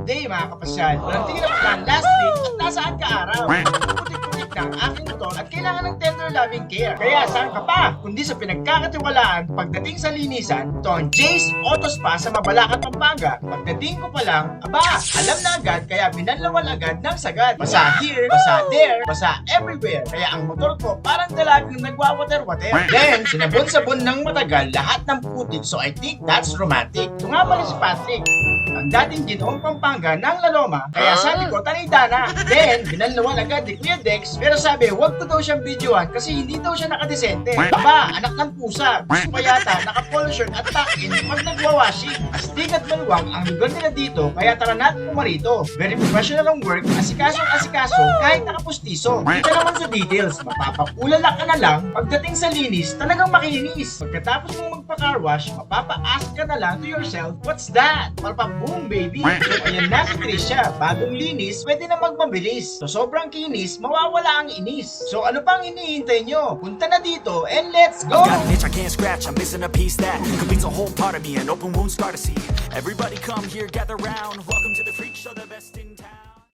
day mga kapasyal. Walang tingin ako plan last week at nasaan ka araw. Putik-putik na ang aking motor at kailangan ng tender loving care. Kaya saan ka pa? Kundi sa pinagkakatiwalaan pagdating sa linisan, ito ang Jay's Auto Spa sa Mabalacat, Pampanga. Pagdating ko pa lang, aba, alam na agad kaya binanlawal agad ng sagad. Basa here, basa there, basa everywhere. Kaya ang motor ko parang dalagang nagwawater-water. Then, sinabon-sabon ng matagal lahat ng putik, so I think that's romantic. Ito nga pala si Patrick, ang dating Ginoong Pampanga ng La Loma, kaya sabi ko, tanida na. Then, binanlawan agad ni Kuya Dex, pero sabi, wag ko daw siyang videoan kasi hindi daw siya nakadesente. Aba, anak ng pusa, gusto ko yata naka-polo shirt at tuck-in pag nagwa-washing. Astig at maluwang ang lugar nila dito, kaya tara natin pumarito. Very professional ang work, asikasong-asikaso, kahit nakapustiso. Dito naman sa details, mapapapulala ka na lang, pagdating sa linis, talagang makinis. Pagkatapos mong magpa-car wash, mapapa-ask ka na lang to yourself, what's that? Boom, baby! So, ayan na si Trisha. Bagong linis, pwede na magmabilis. So, sobrang kinis, mawawala ang inis. So, ano pang hinihintay nyo? Punta na dito and let's go! Got an itch I can't scratch, I'm missing a piece that completes a whole part of me, an open wound scar to see. Everybody come here, gather round, welcome to the freak show, the best in